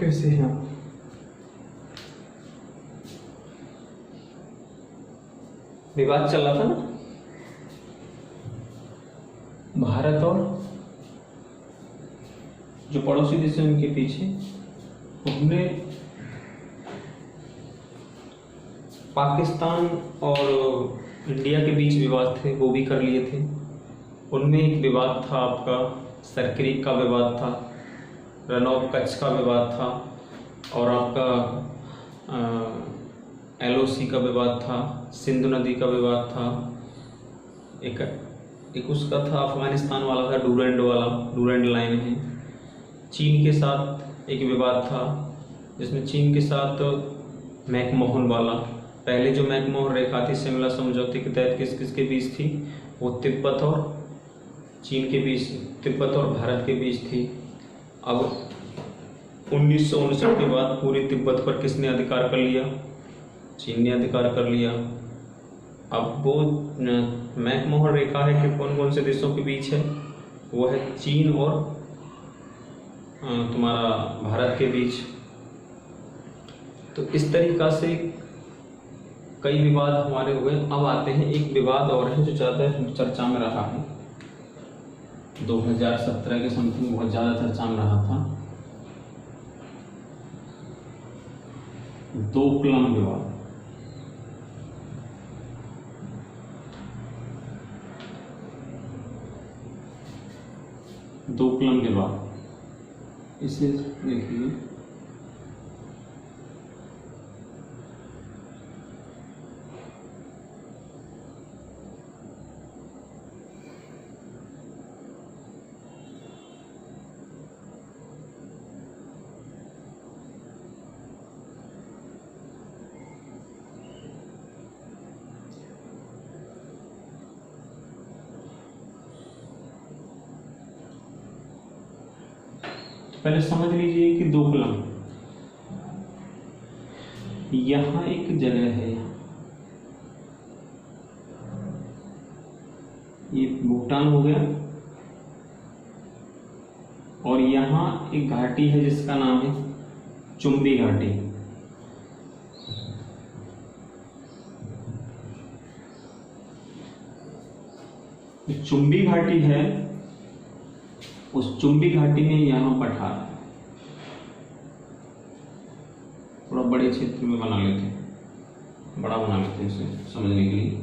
कैसे हैं आप? विवाद चल रहा था ना भारत और जो पड़ोसी देश है उनके पीछे। हमने पाकिस्तान और इंडिया के बीच विवाद थे वो भी कर लिए थे। उनमें एक विवाद था आपका सरक्रीक का विवाद था, रन ऑफ कच्छ का विवाद था और आपका LOC का विवाद था, सिंधु नदी का विवाद था, एक उसका था अफगानिस्तान वाला था, डूरेंड लाइन है। चीन के साथ एक विवाद था जिसमें चीन के साथ मैकमोहन वाला, पहले जो मैकमोहन रेखा थी शिमला समझौते के तहत किस किस के बीच थी, वो तिब्बत और चीन के बीच, तिब्बत और भारत के बीच थी। अब 1959 के बाद पूरी तिब्बत पर किसने अधिकार कर लिया? चीन ने अधिकार कर लिया। अब वो मैकमोहन रेखा है कि कौन कौन से देशों के बीच है, वो है चीन और तुम्हारा भारत के बीच। तो इस तरीक़ा से कई विवाद हमारे हुए। अब आते हैं एक विवाद और है जो ज़्यादा चर्चा में रहा है, 2017 के समथिंग बहुत ज़्यादा चर्चा में रहा था, डोकलाम विवाद। डोकलाम विवाद, इसे देखिए, पहले समझ लीजिए कि डोकलाम यहाँ एक जगह है, ये भूटान हो गया और यहाँ एक घाटी है जिसका नाम है चुंबी घाटी। चुंबी घाटी है, उस चुंबी घाटी में यहाँ पठार है, थोड़ा बड़े क्षेत्र में बना लेते हैं, बड़ा बना लेते हैं इसे समझने के लिए।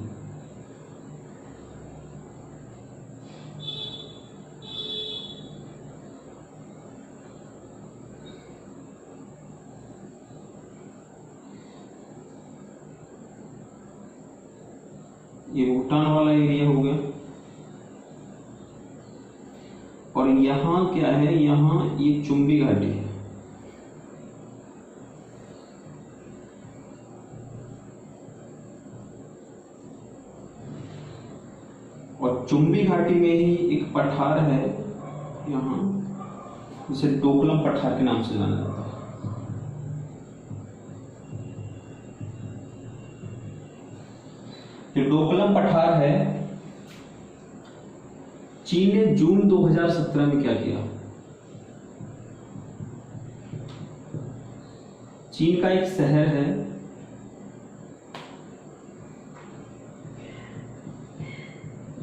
ये भूटान वाला एरिया हो गया और यहाँ क्या है, यहाँ ये चुंबी घाटी है। और चुंबी घाटी में ही एक पठार है यहाँ, जिसे डोकलाम पठार के नाम से जाना जाता है। जो डोकलाम पठार है, चीन ने जून 2017 में क्या किया, चीन का एक शहर है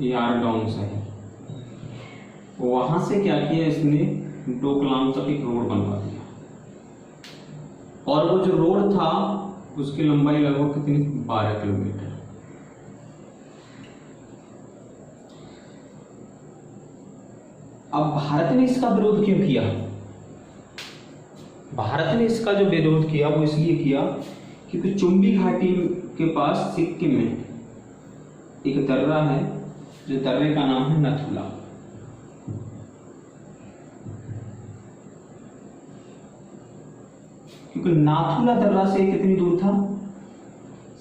यारडोंग शहर, वहां से क्या किया इसने, डोकलाम तक एक रोड बनवा दिया। और वो जो रोड था उसकी लंबाई लगभग कितनी, 12 किलोमीटर। अब भारत ने इसका विरोध क्यों किया? भारत ने इसका जो विरोध किया वो इसलिए किया क्योंकि चुंबी घाटी के पास सिक्किम में एक दर्रा है, जो दर्रे का नाम है नथुला। क्योंकि नाथुला दर्रा से कितनी दूर था,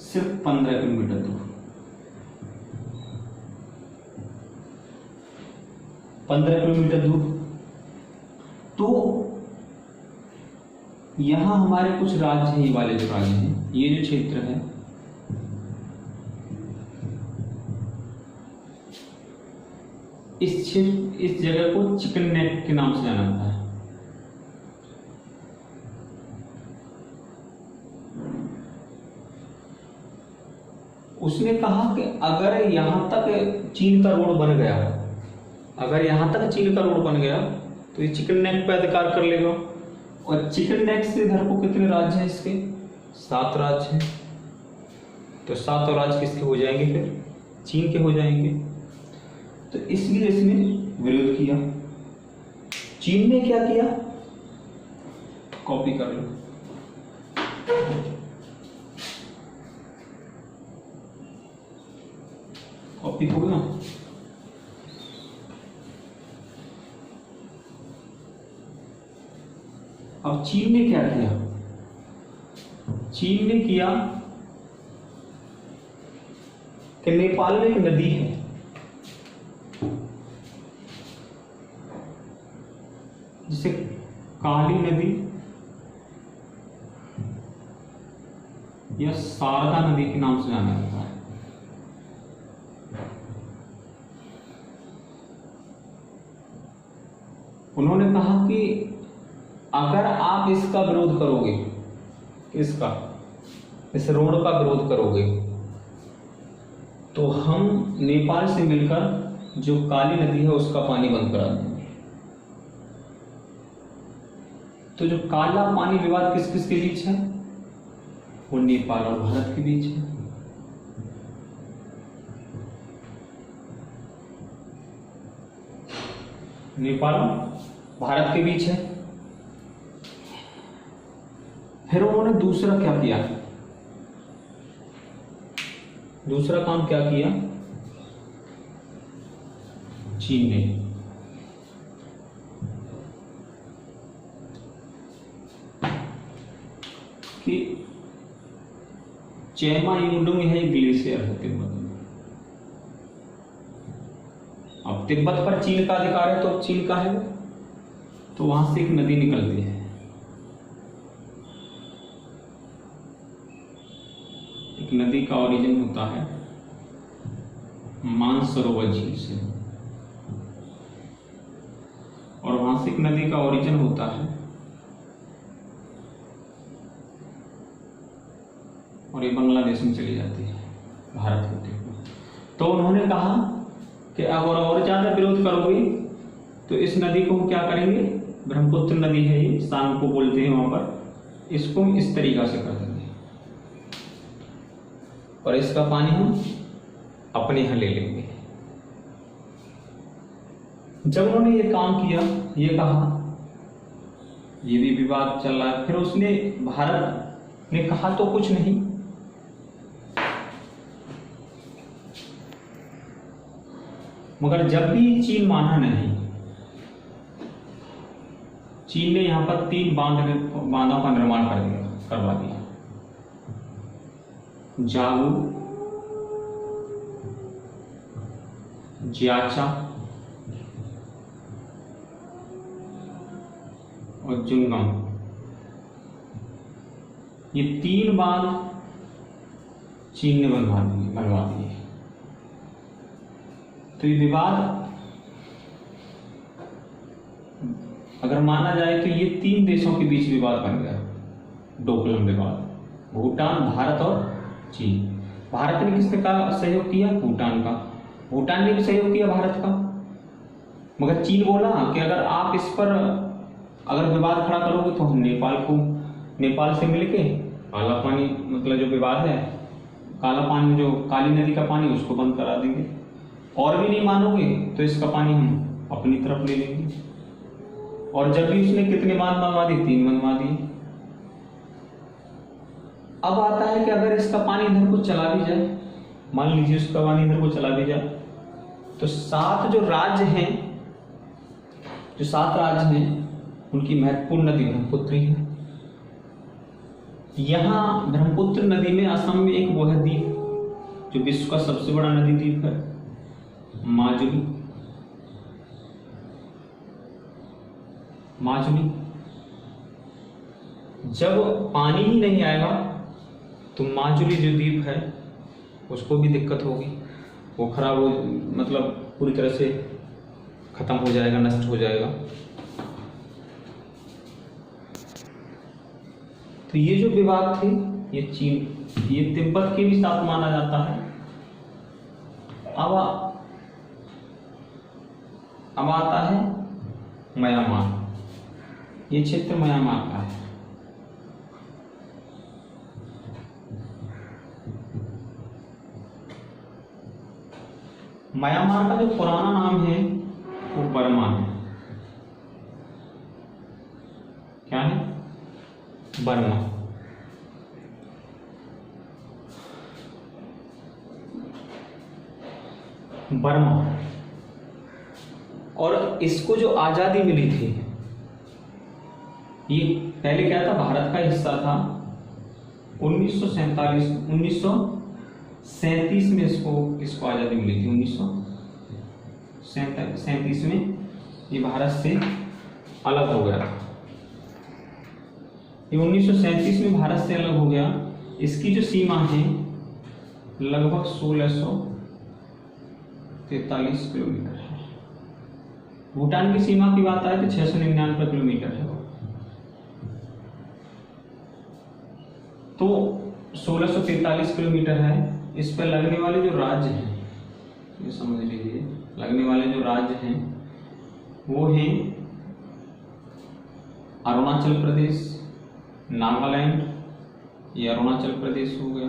सिर्फ 15 किलोमीटर दूर, 15 किलोमीटर दूर। तो यहां हमारे कुछ राज्य हैं, ये वाले जो राज्य हैं, ये जो क्षेत्र है, इस जगह को चिकन नेक के नाम से जाना जाता है। उसने कहा कि अगर यहाँ तक चीन का रोड बन गया, अगर यहाँ तक चीन का रोड बन गया तो ये चिकन नेक पे अधिकार कर लेगा। और चिकन नेक से इधर को कितने राज्य हैं इसके? 7 राज्य हैं। तो 7 राज्य किसके हो जाएंगे? फिर चीन के हो जाएंगे। तो इसलिए इसने विरोध किया। चीन ने क्या किया? कॉपी कर लो। कॉपी हो गया। अब चीन ने क्या किया? चीन ने किया कि नेपाल में एक नदी है, जिसे काली नदी या शारदा नदी के नाम से जाना जाता है। उन्होंने कहा कि अगर आप इसका विरोध करोगे, इसका, इस रोड का विरोध करोगे, तो हम नेपाल से मिलकर जो काली नदी है उसका पानी बंद करा देंगे। तो जो काला पानी विवाद किस किस के बीच है? वो नेपाल और भारत के बीच है। नेपाल भारत के बीच है। फिर उन्होंने दूसरा क्या किया? दूसरा काम क्या किया चीन ने? कि चेमा युडुंग है ग्लेशियर है तिब्बत में। अब तिब्बत पर चीन का अधिकार है, तो अब चीन का है, तो वहां से एक नदी निकलती है। एक नदी का ओरिजिन होता है मानसरोवर झील से, और वहां से एक नदी का ओरिजिन होता है और ये बांग्लादेश में चली जाती है, भारत होते हुए। तो उन्होंने कहा कि अगर और ज्यादा विरोध करोगे तो इस नदी को हम क्या करेंगे? ब्रह्मपुत्र नदी है ये, शाम को बोलते हैं वहां पर, इसको हम इस तरीका से कर देंगे और इसका पानी हम अपने यहां ले लेंगे। जब उन्होंने ये काम किया, ये कहा, ये भी विवाद चल रहा है। फिर उसने, भारत ने कहा तो कुछ नहीं, मगर जब भी चीन माना नहीं, चीन ने यहां पर 3 बांधों का निर्माण करवा दिया। जागू, जियाचा और जुंगम, ये 3 बांध चीन ने बनवा दिए। तो ये विवाद अगर माना जाए तो ये 3 देशों के बीच विवाद बन गया, डोकलाम विवाद। भूटान, भारत और चीन। भारत ने किसने का सहयोग किया? भूटान का। भूटान ने भी सहयोग किया भारत का। मगर चीन बोला कि अगर आप इस पर अगर विवाद खड़ा करोगे तो हम नेपाल से मिलके काला पानी, मतलब जो विवाद है, काला पानी, जो काली नदी का पानी, उसको बंद करा देंगे। और भी नहीं मानोगे तो इसका पानी हम अपनी तरफ ले लेंगे। और जब भी उसने कितने बांध बनवा दिए? 3 बनवा दिए। अब आता है कि अगर इसका पानी इधर को चला भी जाए, मान लीजिए उसका पानी इधर को चला भी जाए, तो 7 जो राज्य हैं, जो 7 राज्य हैं, उनकी महत्वपूर्ण नदी ब्रह्मपुत्र है। यहां ब्रह्मपुत्र नदी में असम में एक वो है द्वीप, जो विश्व का सबसे बड़ा नदी द्वीप है, माजुली। जब पानी ही नहीं आएगा तो माजुली जो द्वीप है उसको भी दिक्कत होगी, वो खराब हो, मतलब पूरी तरह से खत्म हो जाएगा, नष्ट हो जाएगा। तो ये जो विवाद थे, ये चीन, ये तिब्बत के भी साथ माना जाता है अब आता है म्यांमार। ये क्षेत्र म्यांमार का है। म्यांमार का जो पुराना नाम है वो बर्मा है। क्या है? बर्मा। बर्मा। और इसको जो आजादी मिली थी, ये पहले क्या था, भारत का हिस्सा था। 1937 में इसको आजादी मिली थी। 1937 में ये भारत से अलग हो गया था। ये 1937 में भारत से अलग हो गया। इसकी जो सीमा है लगभग 1643 किलोमीटर है। भूटान की सीमा की बात आए तो 699 किलोमीटर है। तो 1643 किलोमीटर है। इस पर लगने वाले जो राज्य हैं, ये समझ लीजिए, लगने वाले जो राज्य हैं वो हैं अरुणाचल प्रदेश, नागालैंड, ये अरुणाचल प्रदेश हो गया,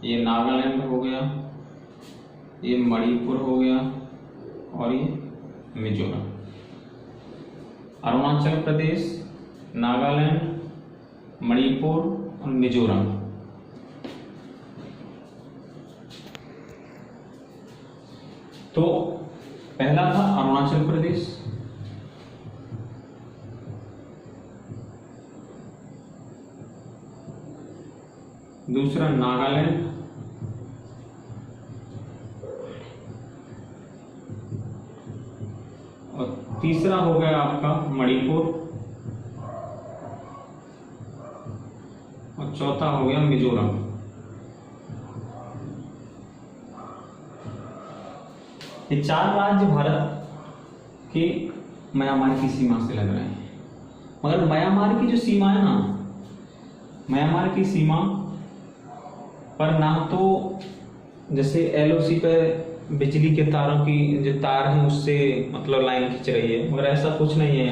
ये नागालैंड हो गया, ये मणिपुर हो गया और ये मिजोरम। अरुणाचल प्रदेश, नागालैंड, मणिपुर और मिजोरम। तो पहला था अरुणाचल प्रदेश, दूसरा नागालैंड, और तीसरा हो गया आपका मणिपुर, और चौथा हो गया मिजोरम। ये 4 राज्य भारत के म्यांमार की सीमा से लग रहे हैं। मगर म्यांमार की जो सीमा है ना, म्यांमार की सीमा पर ना तो जैसे LOC पे बिजली के तारों की जो तार हैं उससे मतलब लाइन खींच रही है, मगर ऐसा कुछ नहीं है।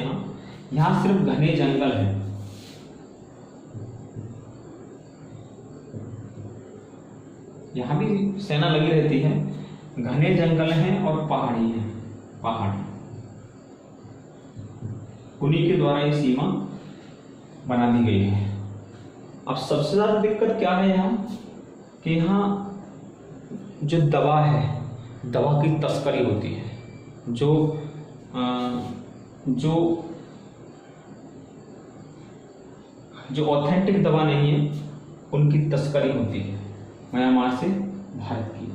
यहाँ सिर्फ घने जंगल है। यहाँ भी सेना लगी रहती है। घने जंगल हैं और पहाड़ी है, पहाड़। उन्हीं के द्वारा ये सीमा बना दी गई है। अब सबसे ज्यादा दिक्कत क्या है यहाँ कि यहाँ जो दवा है, दवा की तस्करी होती है। जो ऑथेंटिक दवा नहीं है उनकी तस्करी होती है म्यांमार से भारत की।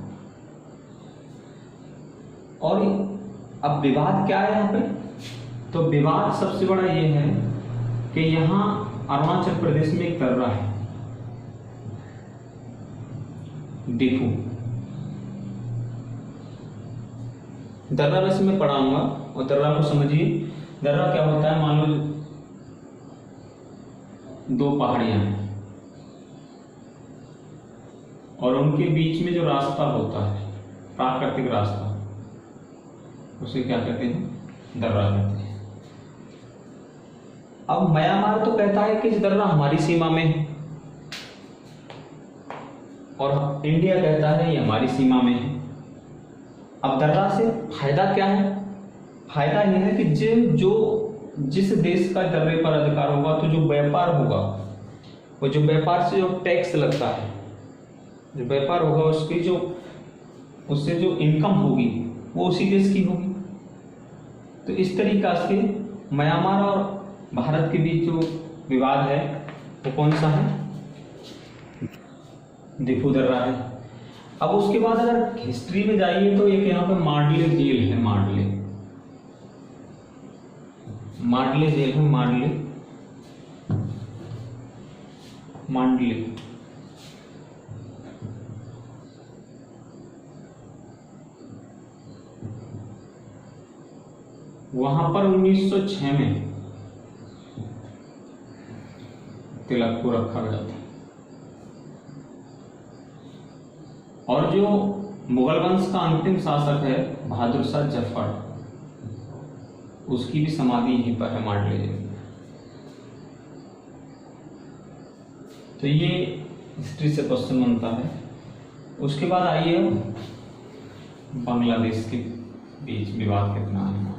और अब विवाद क्या है यहाँ पे? तो विवाद सबसे बड़ा ये है कि यहाँ अरुणाचल प्रदेश में एक दर्रा है, डिफू। दर्रा वैसे मैं पढ़ाऊंगा और दर्रा को समझिए। दर्रा क्या होता है? मान लो 2 पहाड़ियां हैं और उनके बीच में जो रास्ता होता है, प्राकृतिक रास्ता, उसे क्या कहते हैं? दर्रा कहते हैं। अब म्यांमार तो कहता है कि दर्रा हमारी सीमा में है और इंडिया कहता है ये हमारी सीमा में है। अब दर्रा से फायदा क्या है? फायदा यह है कि जिस देश का दर्रे पर अधिकार होगा तो जो व्यापार होगा, वो जो व्यापार से जो टैक्स लगता है, जो व्यापार होगा उससे जो इनकम होगी वो उसी देश की होगी। तो इस तरीका से म्यांमार और भारत के बीच जो विवाद है वो कौन सा है? डिफू दर्रा है। अब उसके बाद अगर हिस्ट्री में जाइए तो एक यहाँ पे मांडले जेल है। मांडले जेल है। मांडले वहां पर 1906 में तिलक को रखा गया था। और जो मुगल वंश का अंतिम शासक है बहादुर शाह जफर, उसकी भी समाधि यहीं पर है मांडले में। तो ये हिस्ट्री से क्वेश्चन बनता है। उसके बाद आइए बांग्लादेश के बीच विवाद कितना है।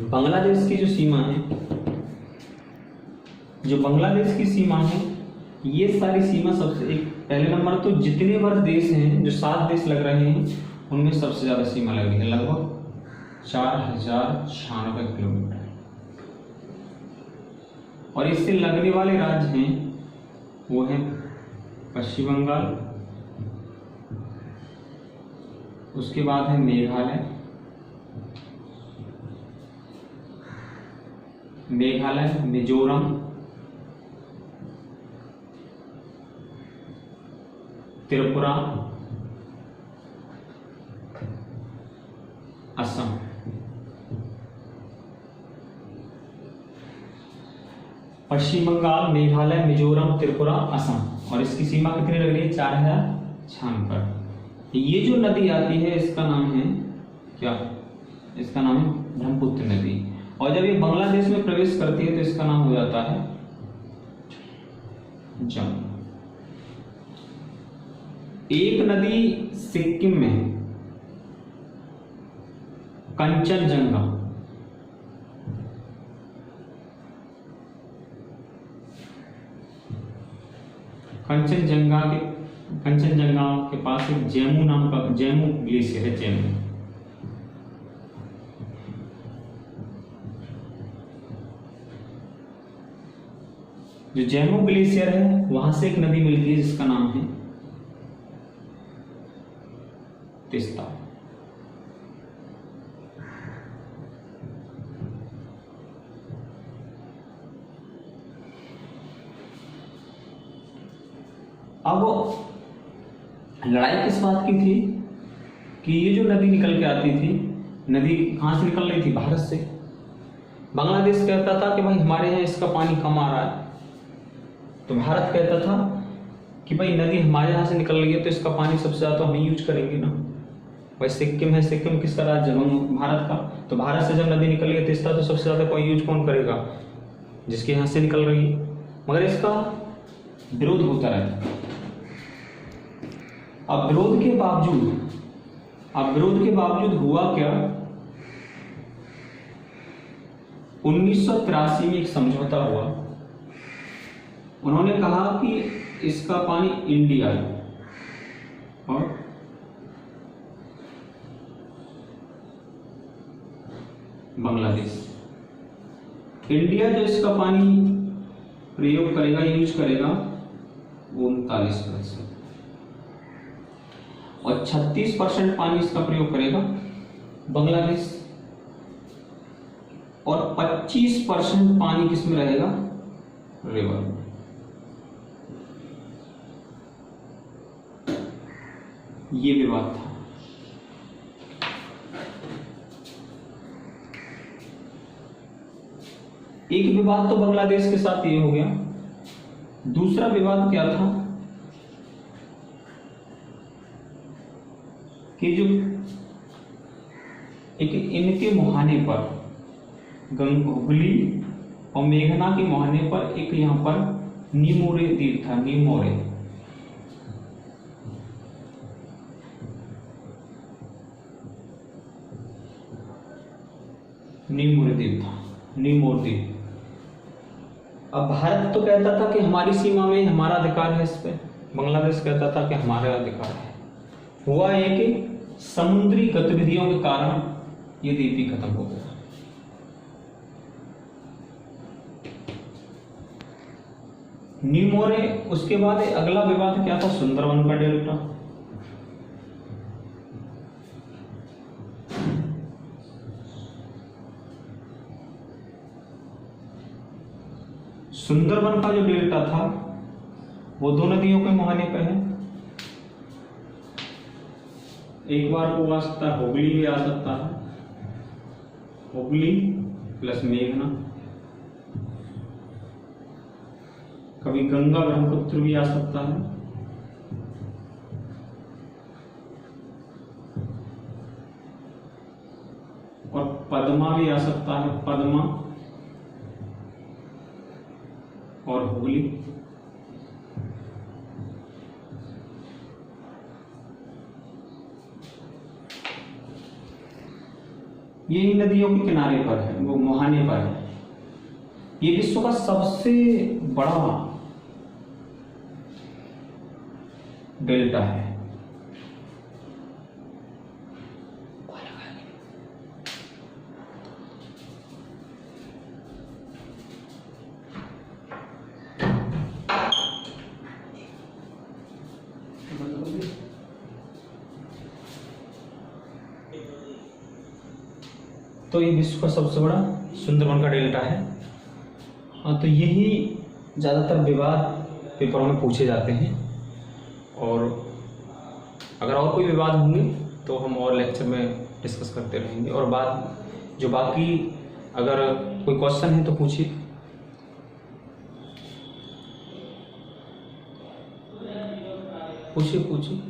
बांग्लादेश की जो सीमा है, जो बांग्लादेश की सीमा है, ये सारी सीमा सबसे एक पहले नंबर तो जितने बार देश हैं, जो 7 देश लग रहे हैं, उनमें सबसे ज्यादा सीमा लग रही है, लगभग 4096 किलोमीटर। और इससे लगने वाले राज्य हैं वो हैं पश्चिम बंगाल, उसके बाद है मेघालय, मिजोरम, त्रिपुरा, असम। पश्चिम बंगाल, मेघालय, मिजोरम, त्रिपुरा, असम। और इसकी सीमा कितनी लग रही है? 4096। ये जो नदी आती है इसका नाम है क्या? इसका नाम है ब्रह्मपुत्र नदी। और जब ये बांग्लादेश में प्रवेश करती है तो इसका नाम हो जाता है जम। एक नदी सिक्किम में है, कंचनजंगा। कंचनजंगा के पास एक जैमू नाम का जैमू ग्लेशियर है। जैमू जो जैमू ग्लेशियर है वहां से एक नदी मिलती है जिसका नाम है तीस्ता। अब लड़ाई किस बात की थी कि ये जो नदी निकल के आती थी, नदी कहां से निकल रही थी? भारत से। बांग्लादेश कहता था कि भाई हमारे यहाँ इसका पानी कम आ रहा है, तो भारत कहता था कि भाई नदी हमारे यहाँ से निकल रही है तो इसका पानी सबसे ज्यादा हम यूज करेंगे ना। भाई सिक्किम है, सिक्किम किसका राज्य है? भारत का। तो भारत से जब नदी निकल रही है तीस्ता, तो सबसे ज्यादा कोई यूज कौन करेगा? जिसके यहाँ से निकल रही है। मगर इसका विरोध होता रहता है। अब विरोध के बावजूद हुआ क्या? 1983 में एक समझौता हुआ। उन्होंने कहा कि इसका पानी इंडिया और बांग्लादेश, इंडिया जो इसका पानी प्रयोग करेगा, यूज करेगा, वो 39% और 36% पानी इसका प्रयोग करेगा बांग्लादेश, और 25% पानी किसमें रहेगा? रिवर। ये विवाद था। एक विवाद तो बांग्लादेश के साथ ये हो गया। दूसरा विवाद क्या था कि जो एक इनके मुहाने पर, हुगली और मेघना के मुहाने पर एक यहां पर निमोरे द्वीप था। निमोरे द्वीप था, निमोर द्वीप। अब भारत तो कहता था कि हमारी सीमा में हमारा अधिकार है इस पे, बांग्लादेश कहता था कि हमारा अधिकार है। हुआ ये कि समुद्री गतिविधियों के कारण ये द्वीप ही खत्म हो गया। निमोरे। उसके बाद अगला विवाद क्या था? सुंदरवन का डेल्टा। सुंदरवन का जो डेल्टा था वो 2 नदियों के मुहाने पे है। एक बार को आ सकता है, हुगली भी आ सकता है, हुगली प्लस मेघना। कभी गंगा ब्रह्मपुत्र भी आ सकता है, और पद्मा भी आ सकता है, पद्मा और हुगली। ये नदियों के किनारे पर है, वो मुहाने पर है। ये विश्व का सबसे बड़ा डेल्टा है। तो ये विश्व का सबसे बड़ा सुंदरवन का डेल्टा है। हाँ, तो यही ज़्यादातर विवाद पेपरों में पूछे जाते हैं, और अगर और कोई विवाद होंगे तो हम और लेक्चर में डिस्कस करते रहेंगे। और बाकी अगर कोई क्वेश्चन है तो पूछिए। पूछिए।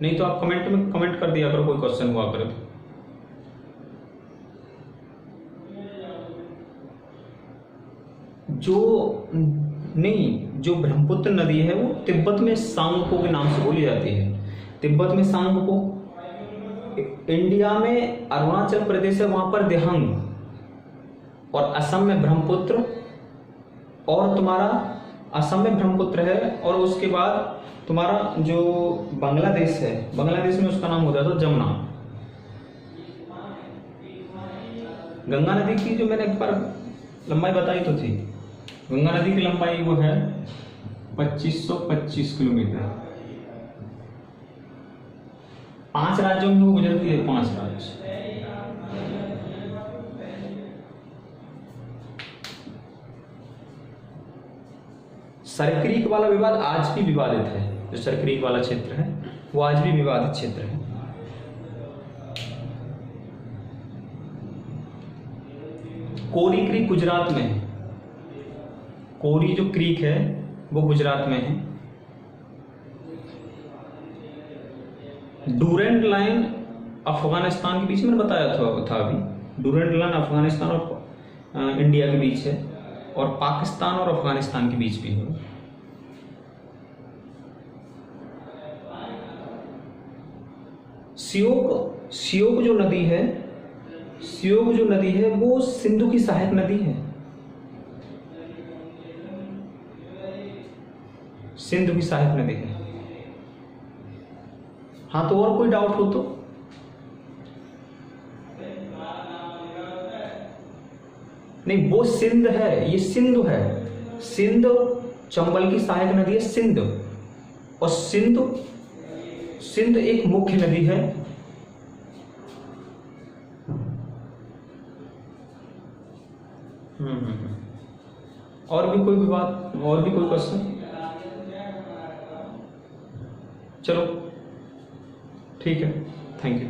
नहीं तो आप कमेंट में कमेंट कर दिया करो, कोई क्वेश्चन हुआ करे तो। जो ब्रह्मपुत्र नदी है वो तिब्बत में सांगपो के नाम से बोली जाती है। तिब्बत में सांगपो, इंडिया में अरुणाचल प्रदेश है, वहां पर दिहंग, और असम में ब्रह्मपुत्र, और तुम्हारा असम में ब्रह्मपुत्र है, और उसके बाद तुम्हारा जो बांग्लादेश है, बांग्लादेश में उसका नाम होता था जमुना। गंगा नदी की जो मैंने एक बार लंबाई बताई तो थी, गंगा नदी की लंबाई वो है 2525 किलोमीटर। 5 राज्यों में वो गुजरती है, 5 राज्य। सरक्रीक वाला विवाद आज भी विवादित है। जो सरक्रीक वाला क्षेत्र है वो आज भी विवादित क्षेत्र है। कोरी क्रीक गुजरात में है। कोरी जो क्रीक है वो गुजरात में है। डूरेंट लाइन अफगानिस्तान के बीच में बताया था अभी। डूरेंट लाइन अफगानिस्तान और इंडिया के बीच है, और पाकिस्तान और अफगानिस्तान के बीच भी है। सियोक जो नदी है वो सिंधु की सहायक नदी है। सिंधु की सहायक नदी है। हाँ, तो और कोई डाउट हो तो? नहीं, वो सिंध है, ये सिंधु है। सिंध चंबल की सहायक नदी है सिंध, और सिंध एक मुख्य नदी है। और भी कोई विवाद, और भी कोई क्वेश्चन? चलो ठीक है, थैंक यू।